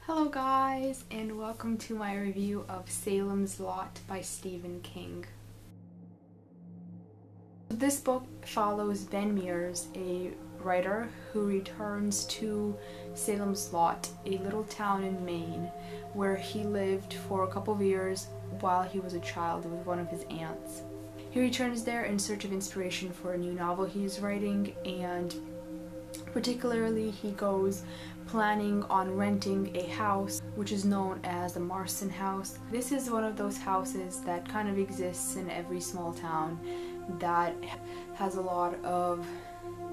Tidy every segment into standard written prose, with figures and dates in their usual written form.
Hello guys, and welcome to my review of Salem's Lot by Stephen King. This book follows Ben Mears, a writer who returns to Salem's Lot, a little town in Maine, where he lived for a couple of years while he was a child with one of his aunts. He returns there in search of inspiration for a new novel he's writing, and particularly he goes planning on renting a house which is known as the Marston House. This is one of those houses that kind of exists in every small town that has a lot of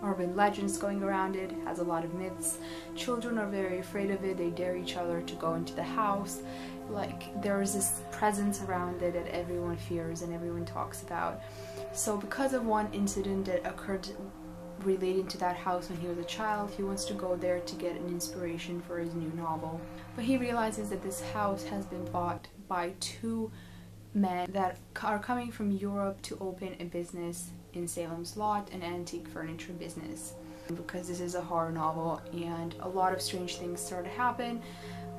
urban legends going around it, has a lot of myths. Children are very afraid of it, they dare each other to go into the house. Like, there's this presence around it that everyone fears and everyone talks about. So because of one incident that occurred relating to that house when he was a child, he wants to go there to get an inspiration for his new novel. But he realizes that this house has been bought by two men that are coming from Europe to open a business in Salem's Lot, an antique furniture business. Because this is a horror novel and a lot of strange things start to happen,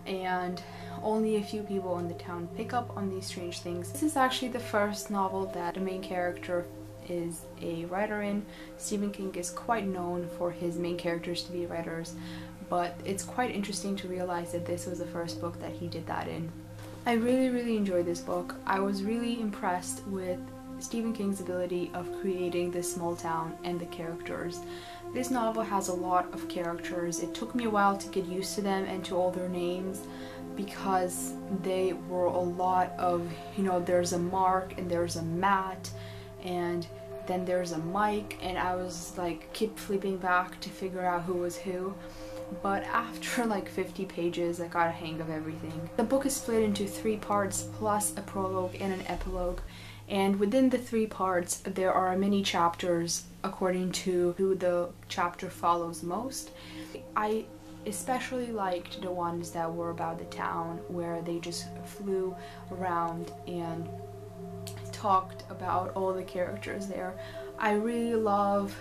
and only a few people in the town pick up on these strange things. This is actually the first novel that the main character is a writer in. Stephen King is quite known for his main characters to be writers, but it's quite interesting to realize that this was the first book that he did that in. I really enjoyed this book. I was really impressed with Stephen King's ability of creating this small town and the characters. This novel has a lot of characters. It took me a while to get used to them and to all their names, because they were a lot of, there's a Mark and there's a Matt and then there's a Mike, and I was like keep flipping back to figure out who was who. But after like 50 pages I got a hang of everything. The book is split into 3 parts plus a prologue and an epilogue, and within the 3 parts there are many chapters according to who the chapter follows most. I especially liked the ones that were about the town, where they just flew around and talked about all the characters there. I really love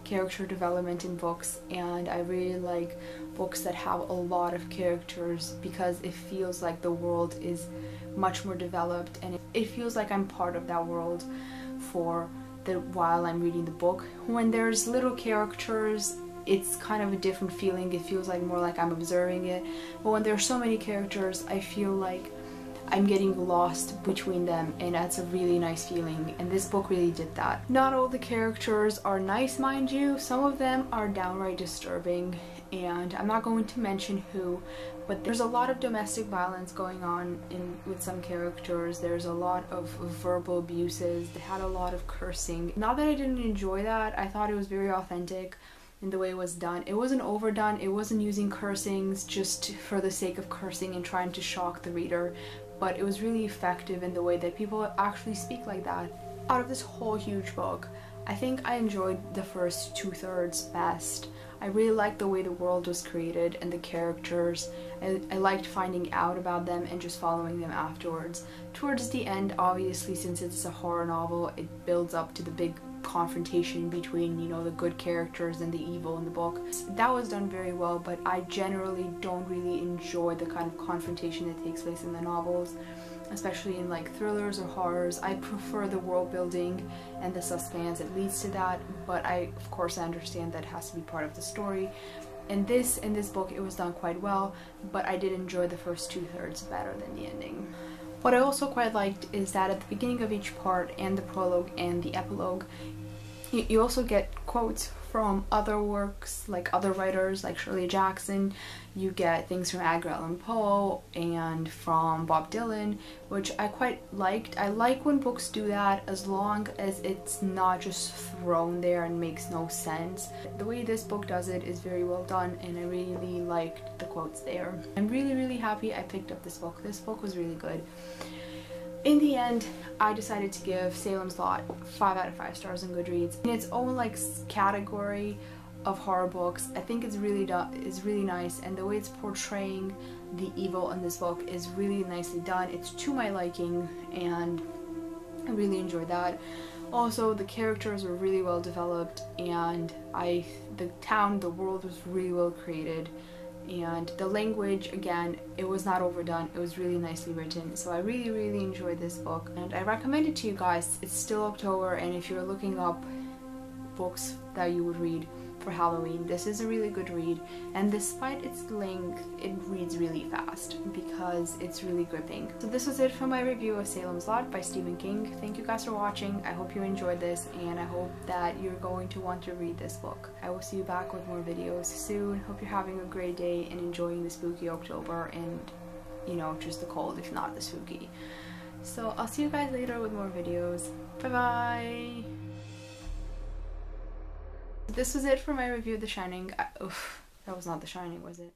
character development in books, and I really like books that have a lot of characters, because it feels like the world is much more developed and it feels like I'm part of that world while I'm reading the book. When there's little characters, it's kind of a different feeling. It feels like more like I'm observing it. But when there's so many characters, I feel like I'm getting lost between them, and that's a really nice feeling, and this book really did that. Not all the characters are nice, mind you. Some of them are downright disturbing, and I'm not going to mention who, but there's a lot of domestic violence going on with some characters. There's a lot of verbal abuses. They had a lot of cursing. Not that I didn't enjoy that, I thought it was very authentic in the way it was done. It wasn't overdone, it wasn't using cursings just for the sake of cursing and trying to shock the reader, but it was really effective in the way that people actually speak like that. Out of this whole huge book, I think I enjoyed the first 2/3 best. I really liked the way the world was created and the characters. I liked finding out about them and just following them afterwards. Towards the end, obviously, since it's a horror novel, it builds up to the big confrontation between, the good characters and the evil in the book. That was done very well, but I generally don't really enjoy the kind of confrontation that takes place in the novels, especially in like thrillers or horrors. I prefer the world building and the suspense that leads to that, but of course I understand that has to be part of the story. In this book it was done quite well, but I did enjoy the first 2/3 better than the ending. What I also quite liked is that at the beginning of each part, and the prologue and the epilogue, you also get quotes from other works, like other writers like Shirley Jackson. You get things from Edgar Allan Poe and from Bob Dylan, which I quite liked. I like when books do that, as long as it's not just thrown there and makes no sense. The way this book does it is very well done, and I really liked the quotes there. I'm really happy I picked up this book. This book was really good. In the end, I decided to give Salem's Lot 5 out of 5 stars on Goodreads. In its own like category of horror books, I think it's really nice, and the way it's portraying the evil in this book is really nicely done. It's to my liking, and I really enjoyed that. Also, the characters were really well developed, and the world was really well created. and the language, again, it was not overdone. It was really nicely written, so I really enjoyed this book and I recommend it to you guys. It's still October, and if you're looking up books that you would read for Halloween, this is a really good read, and despite its length, it reads really fast because it's really gripping. So this was it for my review of Salem's Lot by Stephen King. Thank you guys for watching. I hope you enjoyed this, and I hope that you're going to want to read this book. I will see you back with more videos soon. Hope you're having a great day and enjoying the spooky October, and you know, just the cold if not the spooky. So I'll see you guys later with more videos. Bye bye! This was it for my review of The Shining. Oof, that was not The Shining, was it?